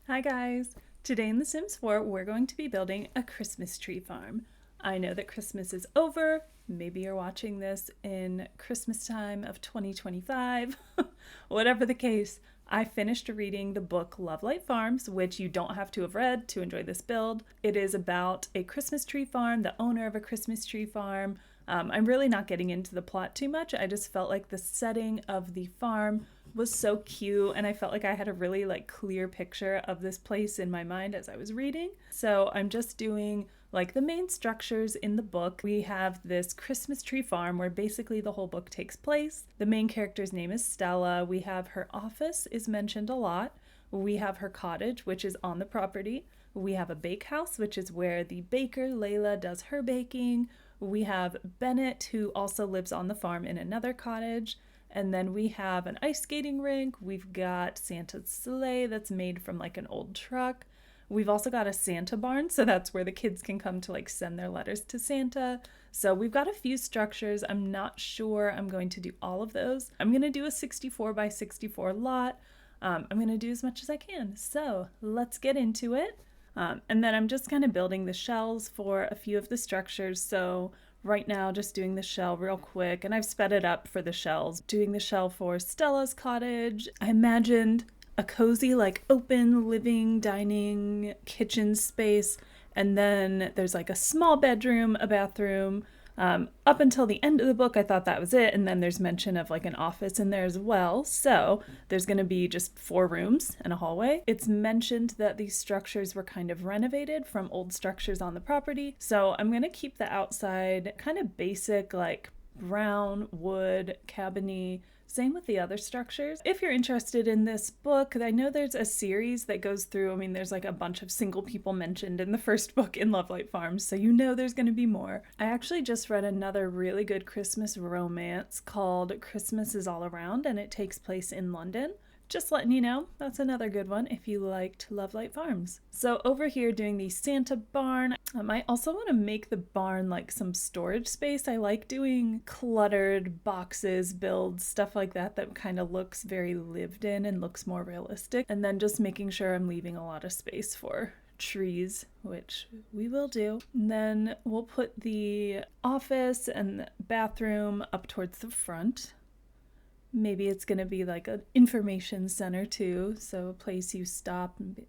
Hi guys! Today in The Sims 4, we're going to be building a Christmas tree farm. I know that Christmas is over. Maybe you're watching this in Christmas time of 2025. Whatever the case, I finished reading the book Lovelight Farms, which you don't have to have read to enjoy this build. It is about a Christmas tree farm, the owner of a Christmas tree farm. I'm really not getting into the plot too much. I just felt like the setting of the farm was so cute, and I felt like I had a really clear picture of this place in my mind as I was reading. So I'm just doing the main structures in the book. We have this Christmas tree farm where basically the whole book takes place. The main character's name is Stella. We have her office is mentioned a lot. We have her cottage, which is on the property. We have a bakehouse, which is where the baker Layla does her baking. We have Bennett, who also lives on the farm in another cottage. And then we have an ice skating rink. We've got Santa's sleigh that's made from an old truck. We've also got a Santa barn, so that's where the kids can come to send their letters to Santa. So we've got a few structures. I'm not sure I'm going to do all of those. I'm going to do a 64 by 64 lot. I'm going to do as much as I can. So let's get into it. And then I'm just kind of building the shells for a few of the structures. So right now, just doing the shell real quick, and I've sped it up for the shells. Doing the shell for Stella's cottage. I imagined a cozy, open living, dining, kitchen space, and then there's a small bedroom, a bathroom. Up until the end of the book, I thought that was it, and then there's mention of an office in there as well. So there's going to be just 4 rooms and a hallway. It's mentioned that these structures were kind of renovated from old structures on the property. So I'm going to keep the outside kind of basic, brown wood, cabiny. Same with the other structures. If you're interested in this book, I know there's a series that goes through. I mean, there's a bunch of single people mentioned in the first book in Lovelight Farms, so you know there's going to be more. I actually just read another really good Christmas romance called Christmas is All Around, and it takes place in London. Just letting you know, that's another good one if you liked Lovelight Farms. So over here doing the Santa barn, I might also want to make the barn some storage space. I like doing cluttered boxes, builds, stuff like that kind of looks very lived in and looks more realistic. And then just making sure I'm leaving a lot of space for trees, which we will do. And then we'll put the office and the bathroom up towards the front. Maybe it's going to be an information center too, so a place you stop and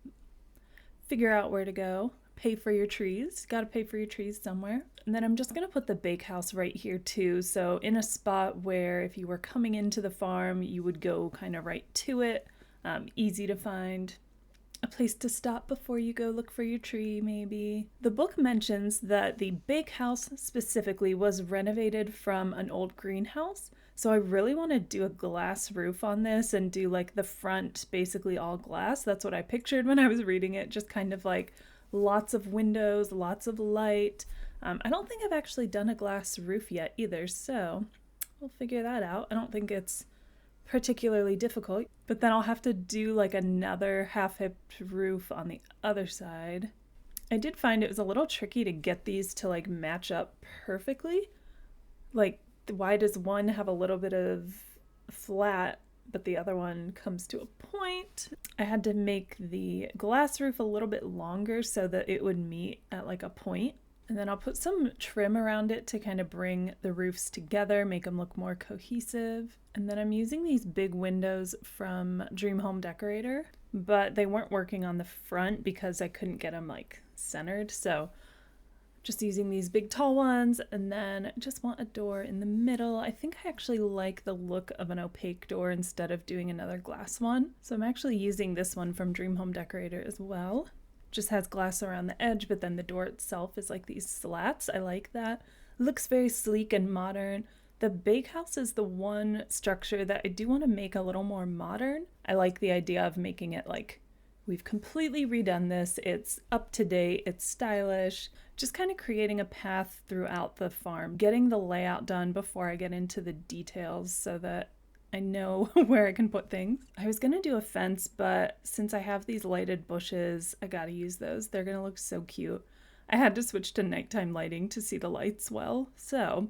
figure out where to go. Pay for your trees. Got to pay for your trees somewhere. And then I'm just going to put the bakehouse right here too, so in a spot where if you were coming into the farm, you would go kind of right to it. Easy to find. A place to stop before you go look for your tree, maybe. The book mentions that the bakehouse specifically was renovated from an old greenhouse. So I really want to do a glass roof on this and do the front basically all glass. That's what I pictured when I was reading it, just kind of lots of windows, lots of light. I don't think I've actually done a glass roof yet either, so we'll figure that out. I don't think it's particularly difficult, but then I'll have to do another half-hipped roof on the other side. I did find it was a little tricky to get these to match up perfectly. Why does one have a little bit of flat but the other one comes to a point? I had to make the glass roof a little bit longer so that it would meet at a point. And then I'll put some trim around it to kind of bring the roofs together, make them look more cohesive. And then I'm using these big windows from Dream Home Decorator, but they weren't working on the front because I couldn't get them centered. So just using these big tall ones, and then just want a door in the middle. I think I actually like the look of an opaque door instead of doing another glass one. So I'm actually using this one from Dream Home Decorator as well. Just has glass around the edge, but then the door itself is these slats. I like that. It looks very sleek and modern. The bakehouse is the one structure that I do want to make a little more modern. I like the idea of making it we've completely redone this. It's up to date. It's stylish. Just kind of creating a path throughout the farm. Getting the layout done before I get into the details so that I know where I can put things. I was going to do a fence, but since I have these lighted bushes, I got to use those. They're going to look so cute. I had to switch to nighttime lighting to see the lights well. So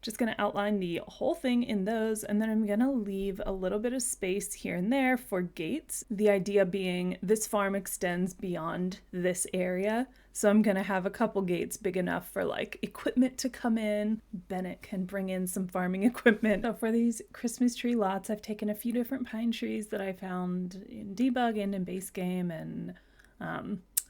Just gonna outline the whole thing in those, and then I'm gonna leave a little bit of space here and there for gates. The idea being this farm extends beyond this area, so I'm gonna have a couple gates big enough for like equipment to come in. Bennett can bring in some farming equipment. So for these Christmas tree lots, I've taken a few different pine trees that I found in debug and in base game and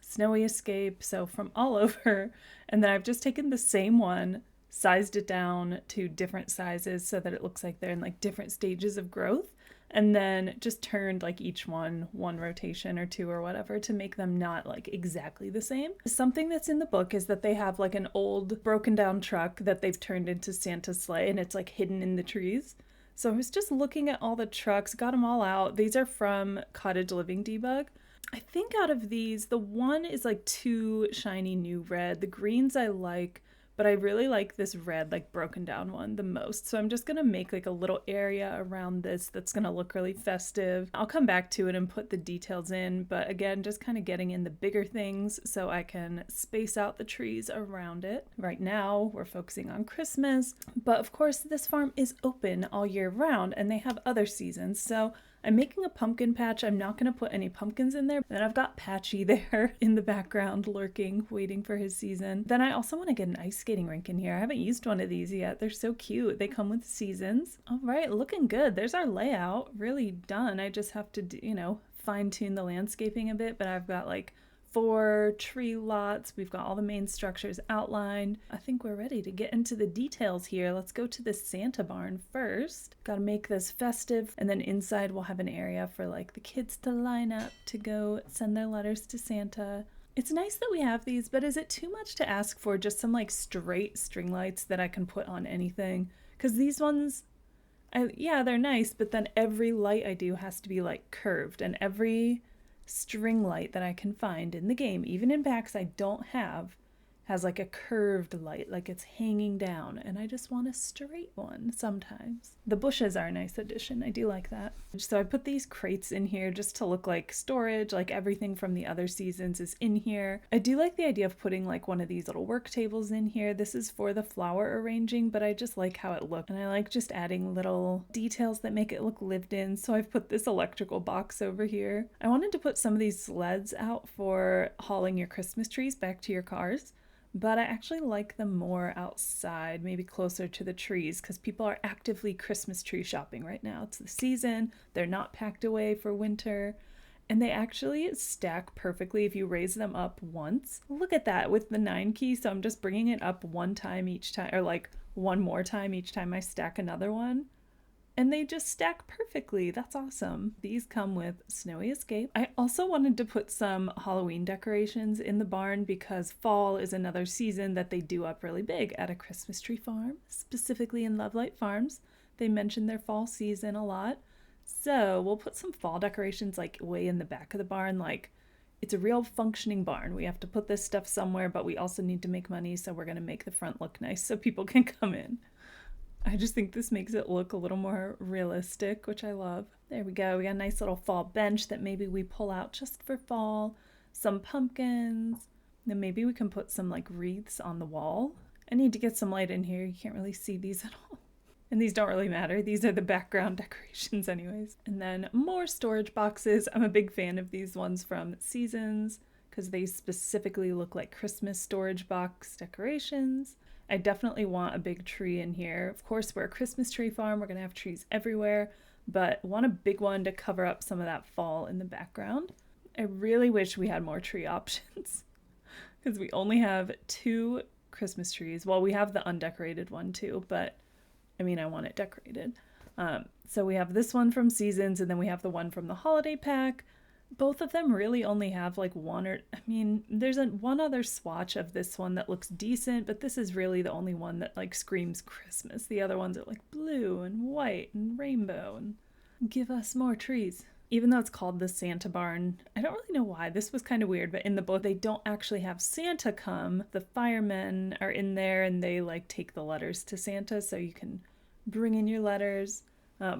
Snowy Escape, so from all over. And then I've just taken the same one, sized it down to different sizes so that it looks like they're in like different stages of growth, and then just turned like each one rotation or two or whatever to make them not like exactly the same. Something that's in the book is that they have like an old broken down truck that they've turned into Santa's sleigh, and it's like hidden in the trees. So I was just looking at all the trucks, got them all out. These are from Cottage Living Debug. I think out of these, the one is like too shiny new red. The greens I like, but I really like this red, like broken down one the most. So I'm just gonna make like a little area around this that's gonna look really festive. I'll come back to it and put the details in, but again, just kind of getting in the bigger things so I can space out the trees around it. Right now, we're focusing on Christmas, but of course this farm is open all year round and they have other seasons. So I'm making a pumpkin patch. I'm not going to put any pumpkins in there. And I've got Patchy there in the background lurking, waiting for his season. Then I also want to get an ice skating rink in here. I haven't used one of these yet. They're so cute. They come with seasons. All right, looking good. There's our layout. Really done. I just have to, fine tune the landscaping a bit, but I've got like 4 tree lots. We've got all the main structures outlined. I think we're ready to get into the details here. Let's go to the Santa barn first. Got to make this festive, and then inside we'll have an area for like the kids to line up to go send their letters to Santa. It's nice that we have these, but is it too much to ask for just some like straight string lights that I can put on anything? Because these ones, yeah, they're nice, but then every light I do has to be like curved, and every string light that I can find in the game, even in packs I don't have, has like a curved light, like it's hanging down, and I just want a straight one sometimes. The bushes are a nice addition. I do like that. So I put these crates in here just to look like storage, like everything from the other seasons is in here. I do like the idea of putting like one of these little work tables in here. This is for the flower arranging, but I just like how it looked, and I like just adding little details that make it look lived in. So I've put this electrical box over here. I wanted to put some of these sleds out for hauling your Christmas trees back to your cars, but I actually like them more outside, maybe closer to the trees, because people are actively Christmas tree shopping right now. It's the season, they're not packed away for winter, and they actually stack perfectly if you raise them up once. Look at that with the 9 key, so I'm just bringing it up one time each time, or like one more time each time I stack another one. And they just stack perfectly. That's awesome. These come with Snowy Escape. I also wanted to put some Halloween decorations in the barn because fall is another season that they do up really big at a Christmas tree farm, specifically in Lovelight Farms. They mention their fall season a lot. So we'll put some fall decorations like way in the back of the barn. Like, it's a real functioning barn. We have to put this stuff somewhere, but we also need to make money, so we're going to make the front look nice so people can come in. I just think this makes it look a little more realistic, which I love. There we go. We got a nice little fall bench that maybe we pull out just for fall. Some pumpkins. Then maybe we can put some like wreaths on the wall. I need to get some light in here. You can't really see these at all. And these don't really matter. These are the background decorations anyways. And then more storage boxes. I'm a big fan of these ones from Seasons because they specifically look like Christmas storage box decorations. I definitely want a big tree in here. Of course, we're a Christmas tree farm. We're going to have trees everywhere, but want a big one to cover up some of that fall in the background. I really wish we had more tree options because we only have 2 Christmas trees. Well, we have the undecorated one too, but I mean, I want it decorated. So we have this one from Seasons, and then we have the one from the holiday pack. Both of them really only have like there's one other swatch of this one that looks decent, but this is really the only one that like screams Christmas. The other ones are like blue and white and rainbow and give us more trees. Even though it's called the Santa barn, I don't really know why. This was kind of weird, but in the book, they don't actually have Santa come. The firemen are in there and they like take the letters to Santa, so you can bring in your letters.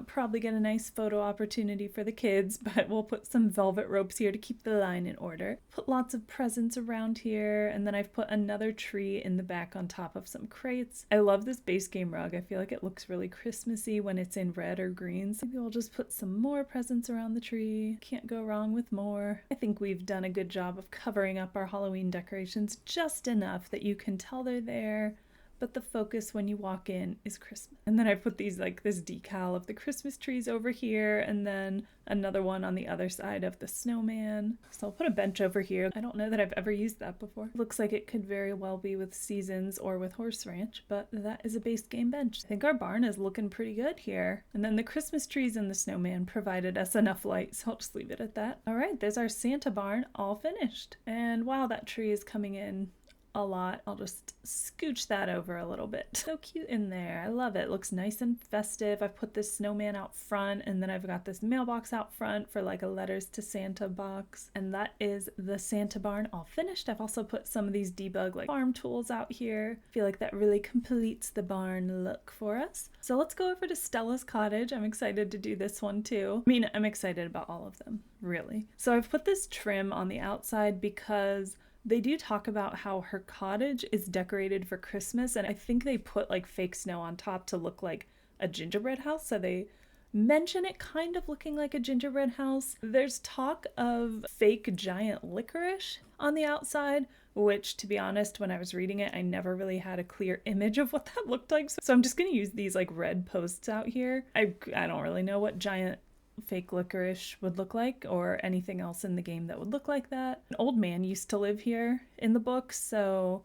Probably get a nice photo opportunity for the kids, but we'll put some velvet ropes here to keep the line in order. Put lots of presents around here, and then I've put another tree in the back on top of some crates. I love this base game rug. I feel like it looks really Christmassy when it's in red or green. So maybe we'll just put some more presents around the tree. Can't go wrong with more. I think we've done a good job of covering up our Halloween decorations just enough that you can tell they're there, but the focus when you walk in is Christmas. And then I put these like this decal of the Christmas trees over here, and then another one on the other side of the snowman. So I'll put a bench over here. I don't know that I've ever used that before. Looks like it could very well be with Seasons or with Horse Ranch, but that is a base game bench. I think our barn is looking pretty good here. And then the Christmas trees and the snowman provided us enough light, so I'll just leave it at that. All right, there's our Santa barn all finished. And wow, that tree is coming in a lot. I'll just scooch that over a little bit. So cute in there. I love it. Looks nice and festive. I've put this snowman out front, and then I've got this mailbox out front for like a letters to Santa box. And that is the Santa barn all finished. I've also put some of these debug like farm tools out here. I feel like that really completes the barn look for us. So let's go over to Stella's cottage. I'm excited to do this one too. I mean, I'm excited about all of them, really. So I've put this trim on the outside because they do talk about how her cottage is decorated for Christmas, and I think they put like fake snow on top to look like a gingerbread house, so they mention it kind of looking like a gingerbread house. There's talk of fake giant licorice on the outside, which, to be honest, when I was reading it, I never really had a clear image of what that looked like. So I'm just going to use these like red posts out here. I don't really know what giant fake licorice would look like or anything else in the game that would look like that. An old man used to live here in the book, so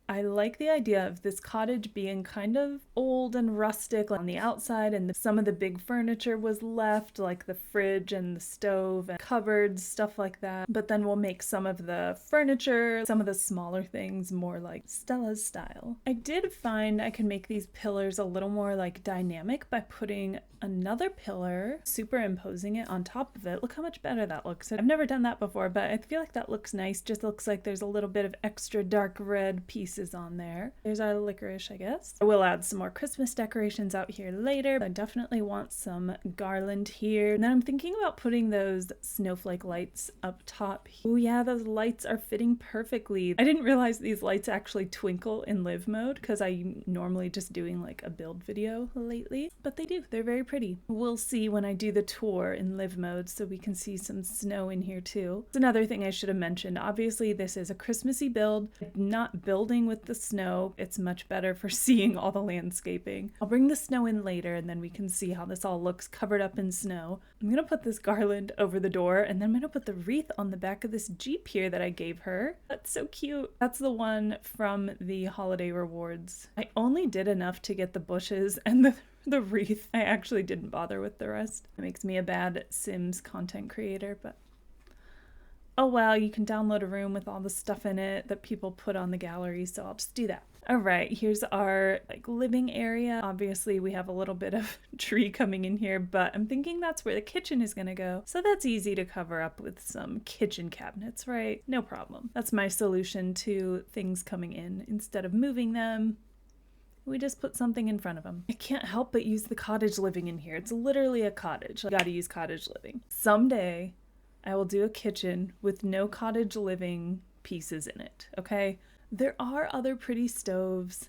I like the idea of this cottage being kind of old and rustic on the outside, and some of the big furniture was left, like the fridge and the stove and cupboards, stuff like that. But then we'll make some of the furniture, some of the smaller things more like Stella's style. I did find I can make these pillars a little more like dynamic by putting another pillar, superimposing it on top of it. Look how much better that looks. I've never done that before, but I feel like that looks nice. Just looks like there's a little bit of extra dark red pieces on there. There's our licorice, I guess. I will add some more Christmas decorations out here later. I definitely want some garland here. And then I'm thinking about putting those snowflake lights up top. Oh yeah, those lights are fitting perfectly. I didn't realize these lights actually twinkle in live mode because I'm normally just doing like a build video lately, but they do. They're very pretty. We'll see when I do the tour in live mode so we can see some snow in here too. It's another thing I should have mentioned. Obviously this is a Christmassy build. I'm not building with the snow. It's much better for seeing all the landscaping. I'll bring the snow in later and then we can see how this all looks covered up in snow. I'm gonna put this garland over the door, and then I'm gonna put the wreath on the back of this Jeep here that I gave her. That's so cute. That's the one from the holiday rewards. I only did enough to get the bushes and the wreath. I actually didn't bother with the rest. It makes me a bad Sims content creator, but oh well, you can download a room with all the stuff in it that people put on the gallery, so I'll just do that. All right, here's our like living area. Obviously we have a little bit of tree coming in here, but I'm thinking that's where the kitchen is gonna go. So that's easy to cover up with some kitchen cabinets, right? No problem. That's my solution to things coming in. Instead of moving them, we just put something in front of them. I can't help but use the cottage living in here. It's literally a cottage. I gotta use cottage living. Someday I will do a kitchen with no cottage living pieces in it, okay? There are other pretty stoves,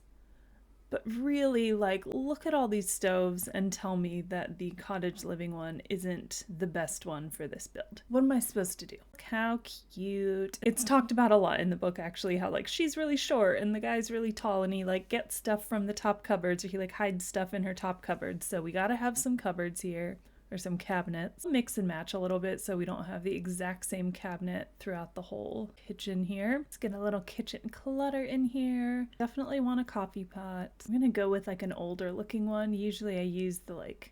but really, like, look at all these stoves and tell me that the cottage living one isn't the best one for this build. What am I supposed to do? Look how cute. It's talked about a lot in the book, actually, how, like, she's really short and the guy's really tall and he, like, gets stuff from the top cupboards, or he, like, hides stuff in her top cupboards. So we gotta have some cupboards here. Or some cabinets. Mix and match a little bit so we don't have the exact same cabinet throughout the whole kitchen here. Let's get a little kitchen clutter in here. Definitely want a coffee pot. I'm gonna go with like an older looking one. Usually I use the like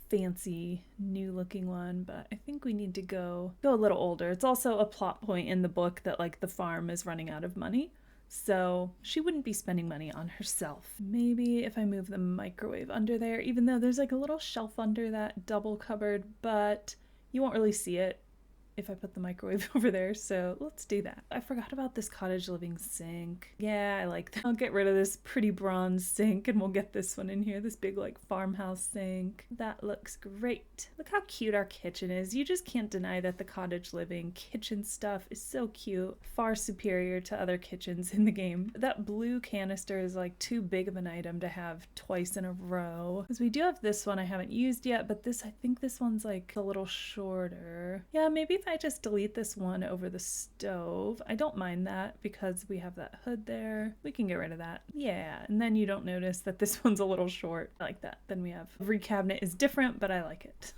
fancy new looking one, but I think we need to go a little older. It's also a plot point in the book that like the farm is running out of money. So she wouldn't be spending money on herself. Maybe if I move the microwave under there, even though there's like a little shelf under that double cupboard, but you won't really see it if I put the microwave over there, so let's do that. I forgot about this cottage living sink. Yeah, I like that. I'll get rid of this pretty bronze sink and we'll get this one in here, this big like farmhouse sink. That looks great. Look how cute our kitchen is. You just can't deny that the cottage living kitchen stuff is so cute. Far superior to other kitchens in the game. That blue canister is like too big of an item to have twice in a row. Because we do have this one I haven't used yet, but this, I think this one's like a little shorter. Yeah, maybe if I just delete this one over the stove. I don't mind that because we have that hood there. We can get rid of that. Yeah, and then you don't notice that this one's a little short. I like that. Then we have every cabinet is different, but I like it.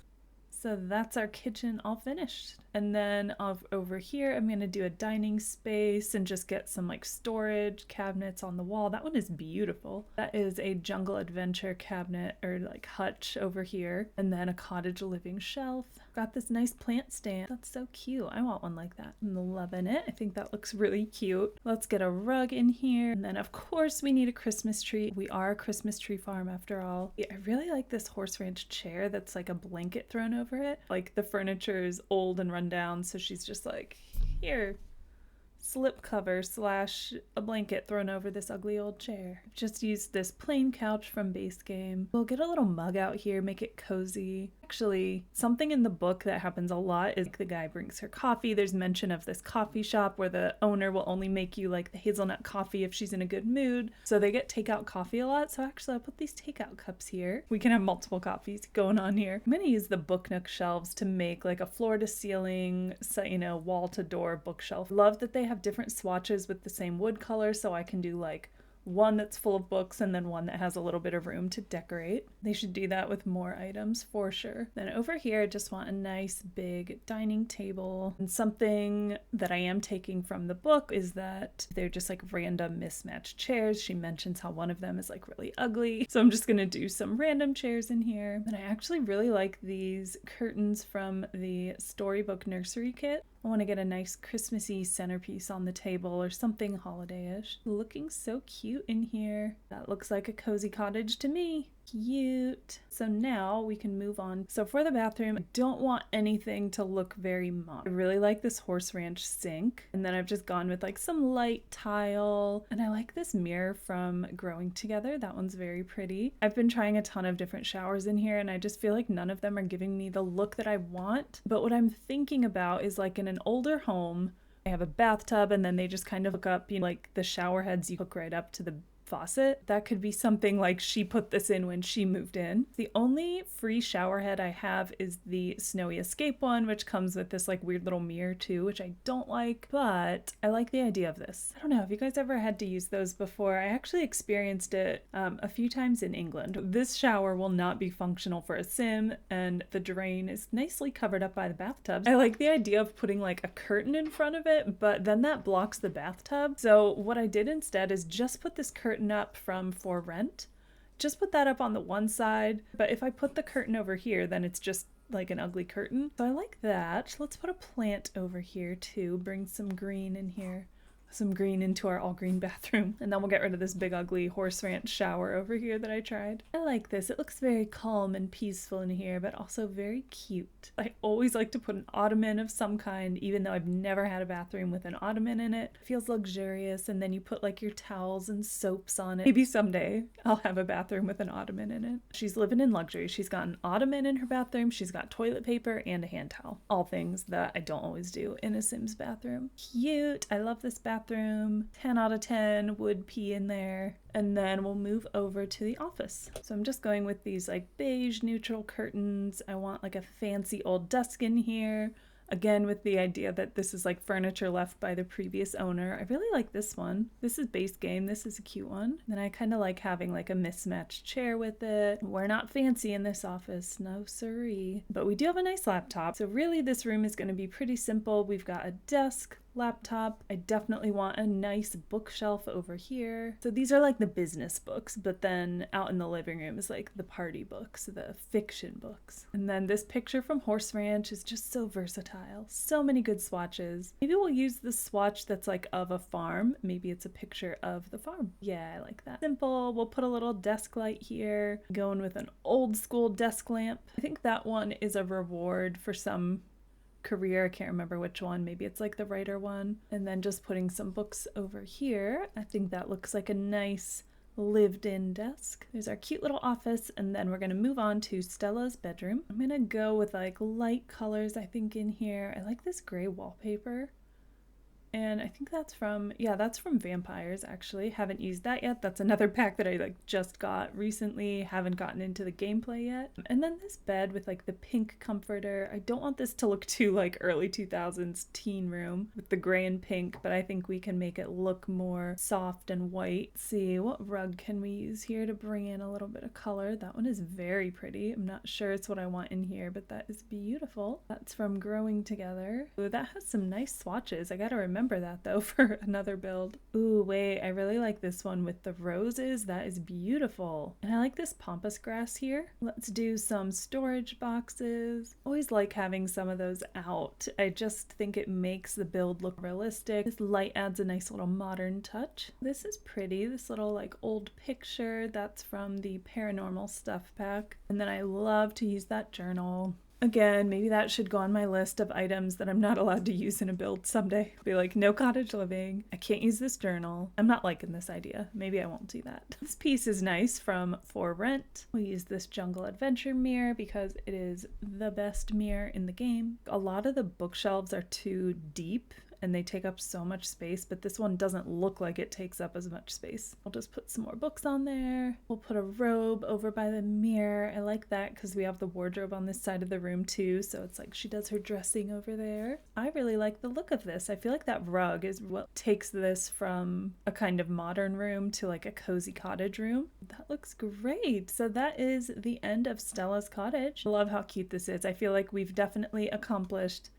So that's our kitchen all finished. And then over here, I'm gonna do a dining space and just get some like storage cabinets on the wall. That one is beautiful. That is a jungle adventure cabinet or like hutch over here. And then a cottage living shelf. Got this nice plant stand. That's so cute. I want one like that. I'm loving it. I think that looks really cute. Let's get a rug in here. And then of course we need a Christmas tree. We are a Christmas tree farm after all. Yeah, I really like this horse ranch chair that's like a blanket thrown over it. Like the furniture is old and run down, so she's just like, here, slip cover slash a blanket thrown over this ugly old chair. Just used this plain couch from base game. We'll get a little mug out here, make it cozy. Actually, something in the book that happens a lot is the guy brings her coffee. There's mention of this coffee shop where the owner will only make you like the hazelnut coffee if she's in a good mood. So they get takeout coffee a lot. So actually I'll put these takeout cups here. We can have multiple coffees going on here. I'm gonna use the book nook shelves to make like a floor to ceiling, you know, wall to door bookshelf. Love that they have different swatches with the same wood color, so I can do like one that's full of books and then one that has a little bit of room to decorate. They should do that with more items for sure. Then over here, I just want a nice big dining table. And something that I am taking from the book is that they're just like random mismatched chairs. She mentions how one of them is like really ugly. So I'm just gonna do some random chairs in here. And I actually really like these curtains from the Storybook Nursery Kit. I want to get a nice Christmassy centerpiece on the table or something holiday-ish. Looking so cute in here. That looks like a cozy cottage to me. Cute. So now we can move on. So for the bathroom, I don't want anything to look very modern. I really like this horse ranch sink. And then I've just gone with like some light tile. And I like this mirror from Growing Together. That one's very pretty. I've been trying a ton of different showers in here and I just feel like none of them are giving me the look that I want. But what I'm thinking about is like in an older home, I have a bathtub and then they just kind of hook up, you know, like the shower heads you hook right up to the faucet. That could be something like she put this in when she moved in. The only free shower head I have is the Snowy Escape one, which comes with this like weird little mirror too, which I don't like, but I like the idea of this. I don't know, have you guys ever had to use those before? I actually experienced it a few times in England. This shower will not be functional for a sim and the drain is nicely covered up by the bathtub. I like the idea of putting like a curtain in front of it, but then that blocks the bathtub. So what I did instead is just put this curtain up from For Rent. Just put that up on the one side, but if I put the curtain over here, then it's just like an ugly curtain. So I like that. Let's put a plant over here too. Bring some green in here. Some green into our all green bathroom. And then we'll get rid of this big ugly horse ranch shower over here that I tried. I like this. It looks very calm and peaceful in here, but also very cute. I always like to put an ottoman of some kind, even though I've never had a bathroom with an ottoman in it. It feels luxurious, and then you put like your towels and soaps on it. Maybe someday I'll have a bathroom with an ottoman in it. She's living in luxury. She's got an ottoman in her bathroom. She's got toilet paper and a hand towel. All things that I don't always do in a Sims bathroom. Cute. I love this bathroom. 10 out of 10 would pee in there. And then we'll move over to the office. So I'm just going with these like beige neutral curtains. I want like a fancy old desk in here. Again, with the idea that this is like furniture left by the previous owner. I really like this one. This is base game. This is a cute one. And I kind of like having like a mismatched chair with it. We're not fancy in this office. No siree. But we do have a nice laptop. So really this room is going to be pretty simple. We've got a desk, laptop. I definitely want a nice bookshelf over here. So these are like the business books, but then out in the living room is like the party books, the fiction books. And then this picture from Horse Ranch is just so versatile. So many good swatches. Maybe we'll use the swatch that's like of a farm. Maybe it's a picture of the farm. Yeah, I like that. Simple. We'll put a little desk light here. Going with an old school desk lamp. I think that one is a reward for some career. I can't remember which one. Maybe it's like the writer one. And then just putting some books over here. I think that looks like a nice lived-in desk. There's our cute little office, and then we're gonna move on to Stella's bedroom. I'm gonna go with like light colors, I think, in here. I like this gray wallpaper. And I think that's from, yeah, that's from Vampires, actually. Haven't used that yet. That's another pack that I like just got recently. Haven't gotten into the gameplay yet. And then this bed with like the pink comforter. I don't want this to look too like early 2000s teen room with the gray and pink, but I think we can make it look more soft and white. Let's see, what rug can we use here to bring in a little bit of color? That one is very pretty. I'm not sure it's what I want in here, but that is beautiful. That's from Growing Together. Ooh, that has some nice swatches. I gotta remember that though for another build. Ooh, wait, I really like this one with the roses. That is beautiful. And I like this pampas grass here. Let's do some storage boxes. Always like having some of those out. I just think it makes the build look realistic. This light adds a nice little modern touch. This is pretty. This little like old picture, that's from the paranormal stuff pack. And then I love to use that journal. Again, maybe that should go on my list of items that I'm not allowed to use in a build someday. Be like, no cottage living. I can't use this journal. I'm not liking this idea. Maybe I won't do that. This piece is nice from For Rent. We use this Jungle Adventure mirror because it is the best mirror in the game. A lot of the bookshelves are too deep and they take up so much space, but this one doesn't look like it takes up as much space. I'll just put some more books on there. We'll put a robe over by the mirror. I like that because we have the wardrobe on this side of the room too, so it's like she does her dressing over there. I really like the look of this. I feel like that rug is what takes this from a kind of modern room to like a cozy cottage room. That looks great. So that is the end of Stella's cottage. I love how cute this is. I feel like we've definitely accomplished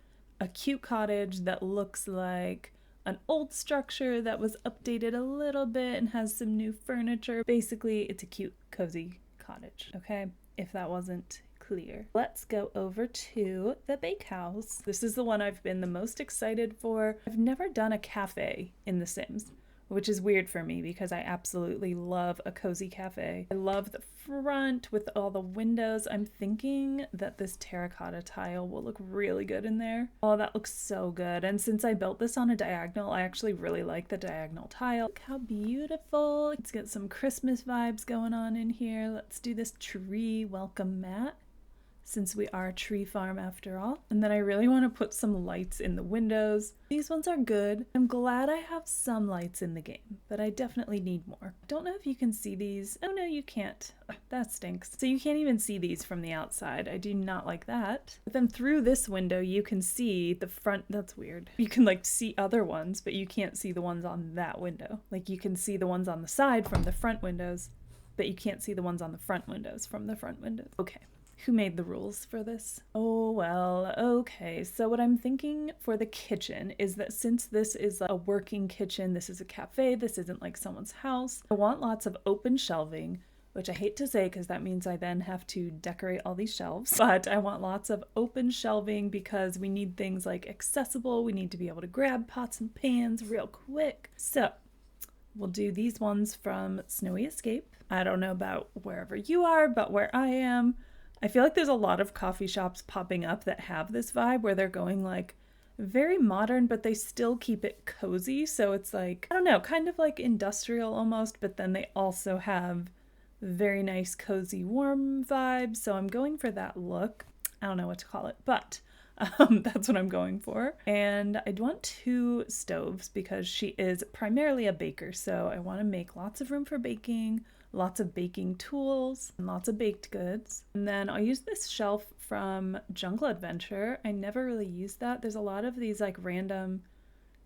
a cute cottage that looks like an old structure that was updated a little bit and has some new furniture. Basically, it's a cute, cozy cottage, okay? If that wasn't clear. Let's go over to the Bakehouse. This is the one I've been the most excited for. I've never done a cafe in The Sims, which is weird for me because I absolutely love a cozy cafe. I love the front with all the windows. I'm thinking that this terracotta tile will look really good in there. Oh, that looks so good. And since I built this on a diagonal, I actually really like the diagonal tile. Look how beautiful. Let's get some Christmas vibes going on in here. Let's do this tree welcome mat, since we are a tree farm after all. And then I really want to put some lights in the windows. These ones are good. I'm glad I have some lights in the game, but I definitely need more. I don't know if you can see these. Oh no, you can't. Ugh, that stinks. So you can't even see these from the outside. I do not like that. But then through this window, you can see the front. That's weird. You can like see other ones, but you can't see the ones on that window. Like you can see the ones on the side from the front windows, but you can't see the ones on the front windows from the front windows. Okay. Who made the rules for this? Oh, well, okay. So what I'm thinking for the kitchen is that since this is a working kitchen, this is a cafe, this isn't like someone's house, I want lots of open shelving, which I hate to say because that means I then have to decorate all these shelves, but I want lots of open shelving because we need things like accessible. We need to be able to grab pots and pans real quick. So we'll do these ones from Snowy Escape. I don't know about wherever you are, but where I am, I feel like there's a lot of coffee shops popping up that have this vibe where they're going like very modern, but they still keep it cozy. So it's like, I don't know, kind of like industrial almost, but then they also have very nice, cozy, warm vibes. So I'm going for that look. I don't know what to call it, but that's what I'm going for. And I want 2 stoves because she is primarily a baker. So I want to make lots of room for baking, lots of baking tools, and lots of baked goods. And then I'll use this shelf from Jungle Adventure. I never really used that. There's a lot of these like random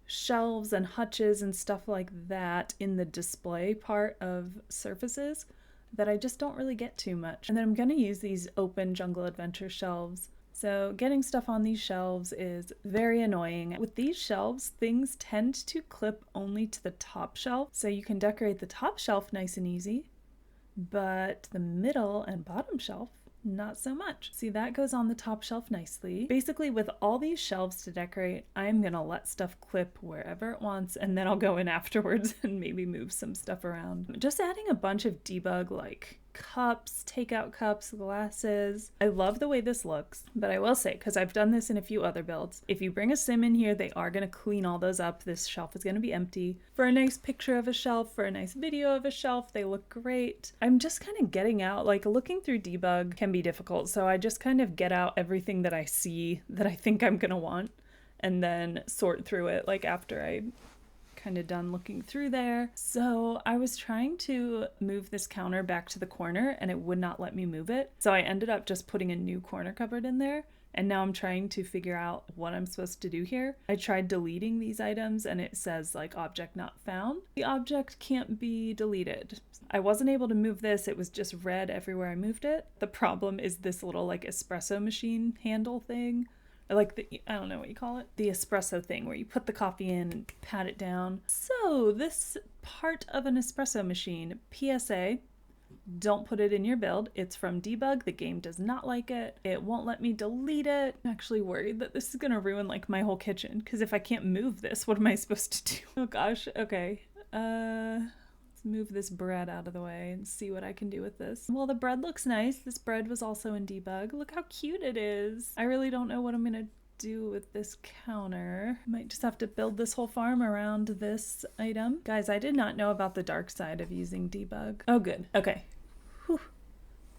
shelves and hutches and stuff like that in the display part of surfaces that I just don't really get too much. And then I'm going to use these open Jungle Adventure shelves. So getting stuff on these shelves is very annoying. With these shelves, things tend to clip only to the top shelf. So you can decorate the top shelf nice and easy, but the middle and bottom shelf, not so much. See, that goes on the top shelf nicely. Basically, with all these shelves to decorate, I'm gonna let stuff clip wherever it wants, and then I'll go in afterwards and maybe move some stuff around. Just adding a bunch of debug like cups, takeout cups, glasses. I love the way this looks, but I will say, because I've done this in a few other builds, if you bring a sim in here, they are going to clean all those up. This shelf is going to be empty. For a nice picture of a shelf, for a nice video of a shelf, they look great. I'm just kind of getting out, like looking through debug can be difficult, so I just kind of get out everything that I see that I think I'm going to want and then sort through it like after I kind of done looking through there. So I was trying to move this counter back to the corner and it would not let me move it. So I ended up just putting a new corner cupboard in there. And now I'm trying to figure out what I'm supposed to do here. I tried deleting these items and it says like object not found. The object can't be deleted. I wasn't able to move this. It was just red everywhere I moved it. The problem is this little like espresso machine handle thing. Like the, I don't know what you call it, the espresso thing where you put the coffee in and pat it down. So this part of an espresso machine, PSA, don't put it in your build. It's from debug. The game does not like it. It won't let me delete it. I'm actually worried that this is gonna ruin like my whole kitchen, because if I can't move this, what am I supposed to do? Oh gosh, okay. Let's move this bread out of the way and see what I can do with this. Well, the bread looks nice. This bread was also in debug. Look how cute it is. I really don't know what I'm gonna do with this counter. I might just have to build this whole farm around this item. Guys, I did not know about the dark side of using debug. Oh, good. Okay. Whew.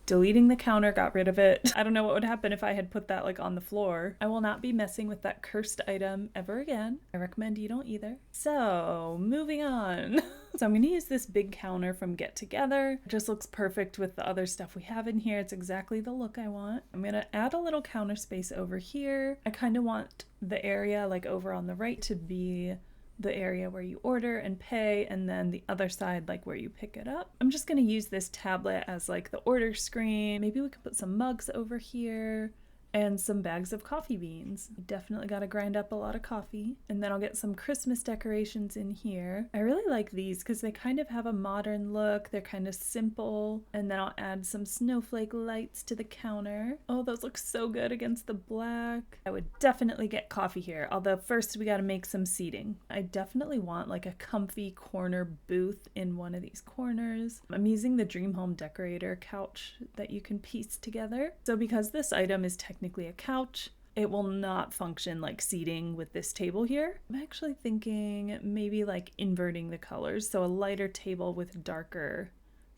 Deleting the counter got rid of it. I don't know what would happen if I had put that like on the floor. I will not be messing with that cursed item ever again. I recommend you don't either. So moving on. So I'm gonna use this big counter from Get Together. It just looks perfect with the other stuff we have in here. It's exactly the look I want. I'm gonna add a little counter space over here. I kind of want the area like over on the right to be the area where you order and pay, and then the other side like where you pick it up. I'm just gonna use this tablet as like the order screen. Maybe we could put some mugs over here and some bags of coffee beans. Definitely gotta grind up a lot of coffee. And then I'll get some Christmas decorations in here. I really like these because they kind of have a modern look. They're kind of simple. And then I'll add some snowflake lights to the counter. Oh, those look so good against the black. I would definitely get coffee here, although first we gotta make some seating. I definitely want like a comfy corner booth in one of these corners. I'm using the Dream Home Decorator couch that you can piece together. So because this item is technically a couch, it will not function like seating with this table here. I'm actually thinking maybe like inverting the colors, so a lighter table with darker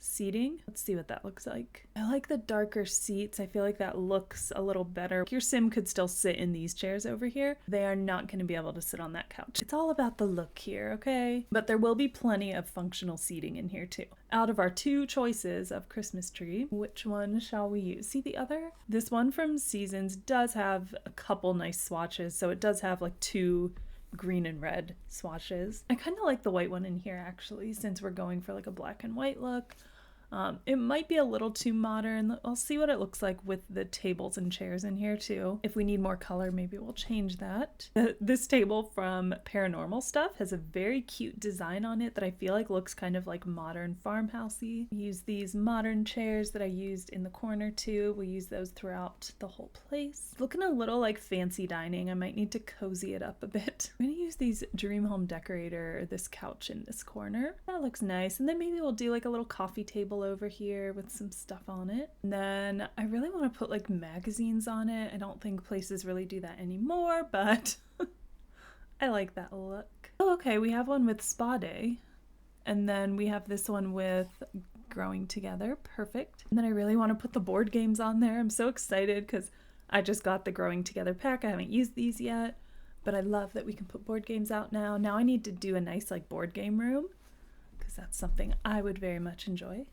seating. Let's see what that looks like. I like the darker seats. I feel like that looks a little better. Your sim could still sit in these chairs over here. They are not going to be able to sit on that couch. It's all about the look here, okay? But there will be plenty of functional seating in here too. Out of our two choices of Christmas tree, which one shall we use? See the other? This one from Seasons does have a couple nice swatches, so it does have like two green and red swatches. I kind of like the white one in here actually, since we're going for like a black and white look. It might be a little too modern. I'll see what it looks like with the tables and chairs in here too. If we need more color, maybe we'll change that. This table from Paranormal Stuff has a very cute design on it that I feel like looks kind of like modern farmhousey. I use these modern chairs that I used in the corner too. We use those throughout the whole place. It's looking a little like fancy dining. I might need to cozy it up a bit. I'm gonna use these Dream Home Decorator, this couch in this corner. That looks nice. And then maybe we'll do like a little coffee table over here with some stuff on it. And then I really want to put like magazines on it. I don't think places really do that anymore, but I like that look. Oh, okay, we have one with Spa Day. And then we have this one with Growing Together. Perfect. And then I really want to put the board games on there. I'm so excited because I just got the Growing Together pack. I haven't used these yet, but I love that we can put board games out now. Now I need to do a nice like board game room because that's something I would very much enjoy.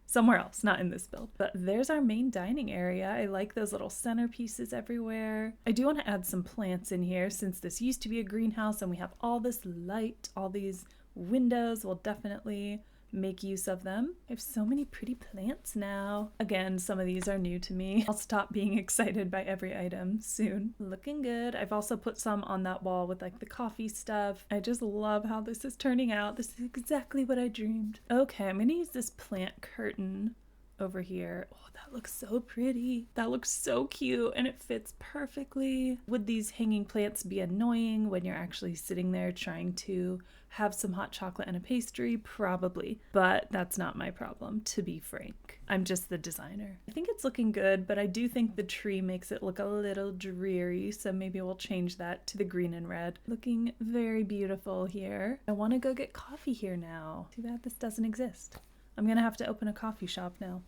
Somewhere else, not in this build. But there's our main dining area. I like those little centerpieces everywhere. I do want to add some plants in here since this used to be a greenhouse and we have all this light, all these windows. We'll definitely make use of them. I have so many pretty plants now. Again, some of these are new to me. I'll stop being excited by every item soon. Looking good. I've also put some on that wall with like the coffee stuff. I just love how this is turning out. This is exactly what I dreamed. Okay, I'm gonna use this plant curtain over here. Oh, that looks so pretty. That looks so cute and it fits perfectly. Would these hanging plants be annoying when you're actually sitting there trying to have some hot chocolate and a pastry? Probably, but that's not my problem, to be frank. I'm just the designer. I think it's looking good, but I do think the tree makes it look a little dreary, so maybe we'll change that to the green and red. Looking very beautiful here. I want to go get coffee here now. Too bad this doesn't exist. I'm gonna have to open a coffee shop now.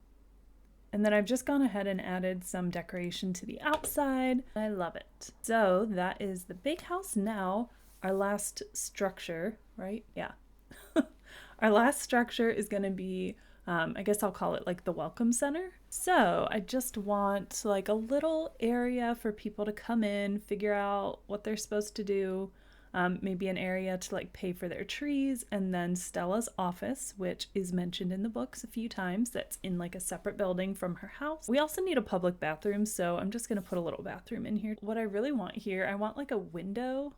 And then I've just gone ahead and added some decoration to the outside. I love it. So that is the bakehouse. Now our last structure, right? Yeah. Our last structure is gonna be, I guess I'll call it like the welcome center. So I just want like a little area for people to come in, figure out what they're supposed to do. Maybe an area to like pay for their trees, and then Stella's office, which is mentioned in the books a few times, that's in like a separate building from her house. We also need a public bathroom, so I'm just gonna put a little bathroom in here. What I really want here, I want like a window.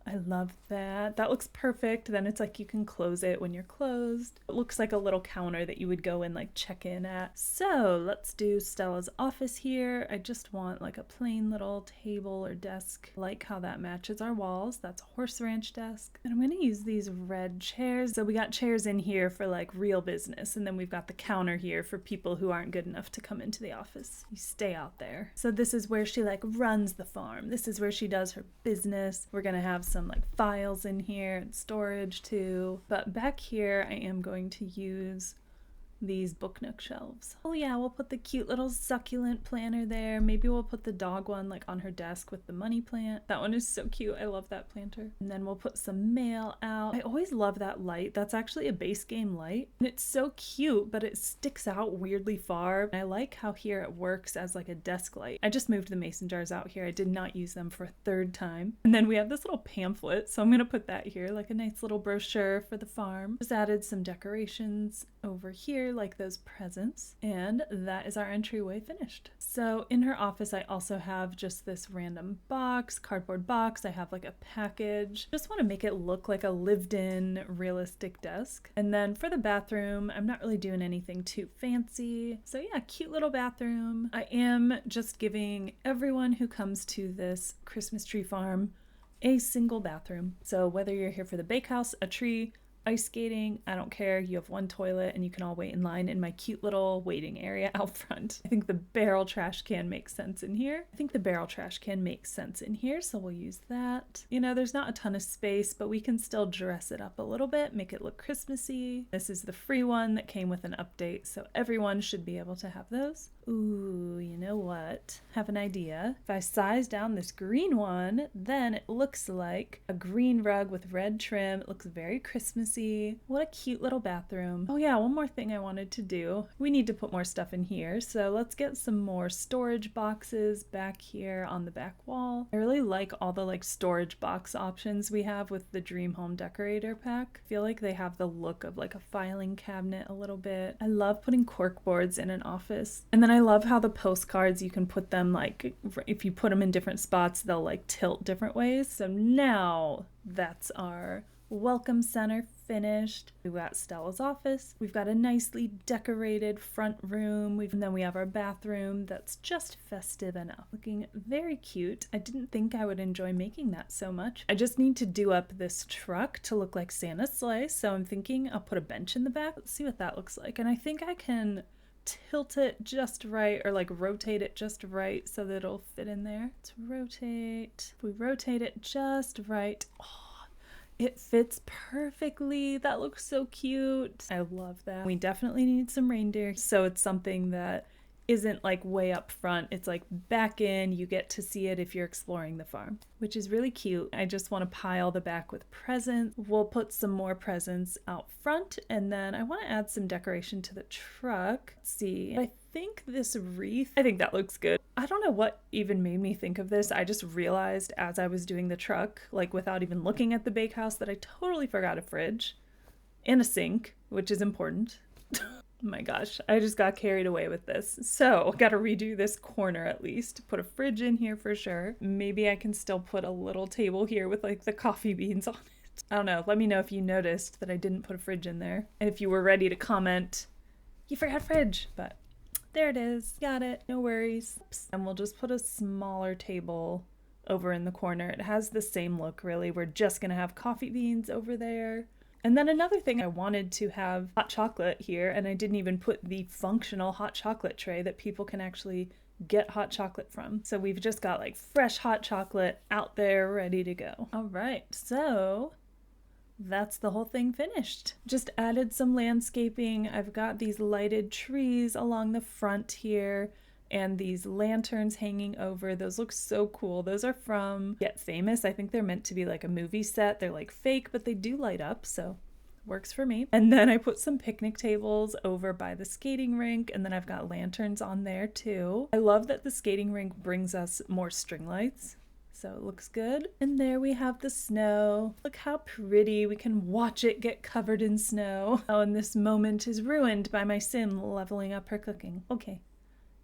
I love that. That looks perfect. Then it's like you can close it when you're closed. It looks like a little counter that you would go and like check in at. So let's do Stella's office here. I just want like a plain little table or desk. I like how that matches our walls. That's a horse ranch desk. And I'm gonna use these red chairs. So we got chairs in here for like real business, and then we've got the counter here for people who aren't good enough to come into the office. You stay out there. So this is where she like runs the farm. This is where she does her business. We're gonna have some like files in here and storage too. But back here I am going to use these book nook shelves. Oh yeah, we'll put the cute little succulent planter there. Maybe we'll put the dog one like on her desk with the money plant. That one is so cute. I love that planter. And then we'll put some mail out. I always love that light. That's actually a base game light. And it's so cute, but it sticks out weirdly far. And I like how here it works as like a desk light. I just moved the mason jars out here. I did not use them for a third time. And then we have this little pamphlet, so I'm gonna put that here, like a nice little brochure for the farm. Just added some decorations over here, like those presents, and that is our entryway finished. So in her office I also have just this random box, cardboard box. I have like a package. Just want to make it look like a lived-in realistic desk. And then for the bathroom, I'm not really doing anything too fancy. So yeah, cute little bathroom. I am just giving everyone who comes to this Christmas tree farm a single bathroom. So whether you're here for the bakehouse, a tree, ice skating, I don't care. You have one toilet and you can all wait in line in my cute little waiting area out front. I think the barrel trash can makes sense in here. So we'll use that. You know, there's not a ton of space, but we can still dress it up a little bit, make it look Christmassy. This is the free one that came with an update, so everyone should be able to have those. Ooh, you know what? Have an idea. If I size down this green one, then it looks like a green rug with red trim. It looks very Christmassy. What a cute little bathroom. Oh yeah, one more thing I wanted to do. We need to put more stuff in here, so let's get some more storage boxes back here on the back wall. I really like all the like storage box options we have with the Dream Home Decorator pack. I feel like they have the look of like a filing cabinet a little bit. I love putting cork boards in an office. And then I love how the postcards, you can put them like, if you put them in different spots, they'll like tilt different ways. So now that's our welcome center finished. We've got Stella's office. We've got a nicely decorated front room. And then we have our bathroom that's just festive enough. Looking very cute. I didn't think I would enjoy making that so much. I just need to do up this truck to look like Santa's sleigh. So I'm thinking I'll put a bench in the back. Let's see what that looks like. And I think I can tilt it just right, or like rotate it just right so that it'll fit in there. Let's rotate. If we rotate it just right, oh, it fits perfectly. That looks so cute. I love that. We definitely need some reindeer, so it's something that isn't like way up front. It's like back in, you get to see it if you're exploring the farm, which is really cute. I just want to pile the back with presents. We'll put some more presents out front, and then I want to add some decoration to the truck. Let's see. I think this wreath, I think that looks good. I don't know what even made me think of this. I just realized as I was doing the truck, like without even looking at the bakehouse, that I totally forgot a fridge and a sink, which is important. Oh my gosh, I just got carried away with this. So gotta redo this corner at least. Put a fridge in here for sure. Maybe I can still put a little table here with like the coffee beans on it. I don't know. Let me know if you noticed that I didn't put a fridge in there. And if you were ready to comment you forgot fridge, but there it is. Got it. No worries. Oops. And we'll just put a smaller table over in the corner. It has the same look, really. We're just gonna have coffee beans over there. And then another thing, I wanted to have hot chocolate here, and I didn't even put the functional hot chocolate tray that people can actually get hot chocolate from. So we've just got like fresh hot chocolate out there ready to go. All right, so that's the whole thing finished. Just added some landscaping. I've got these lighted trees along the front here and these lanterns hanging over. Those look so cool. Those are from Get Famous. I think they're meant to be like a movie set. They're like fake, but they do light up, so works for me. And then I put some picnic tables over by the skating rink, and then I've got lanterns on there too. I love that the skating rink brings us more string lights, so it looks good. And there we have the snow. Look how pretty. We can watch it get covered in snow. Oh, and this moment is ruined by my sim leveling up her cooking. Okay.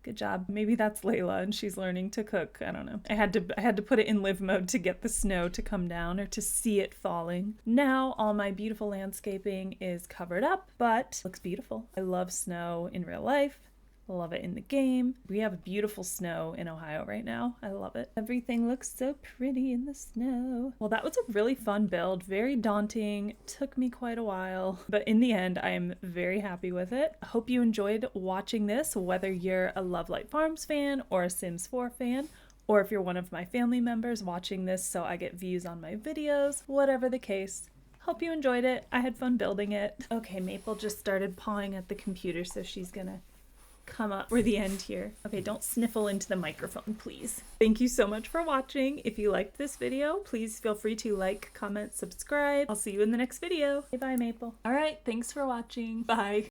Good job. Maybe that's Layla and she's learning to cook. I don't know. I had to put it in live mode to get the snow to come down or to see it falling. Now all my beautiful landscaping is covered up, but looks beautiful. I love snow in real life. I love it in the game. We have beautiful snow in Ohio right now. I love it. Everything looks so pretty in the snow. Well, that was a really fun build. Very daunting. Took me quite a while, but in the end, I am very happy with it. I hope you enjoyed watching this, whether you're a Lovelight Farms fan or a Sims4 fan, or if you're one of my family members watching this so I get views on my videos, whatever the case. Hope you enjoyed it. I had fun building it. Okay, Maple just started pawing at the computer, so she's gonna come up for the end here. Okay, don't sniffle into the microphone, please. Thank you so much for watching. If you liked this video, please feel free to like, comment, subscribe. I'll see you in the next video. Bye, Maple. All right, thanks for watching. Bye.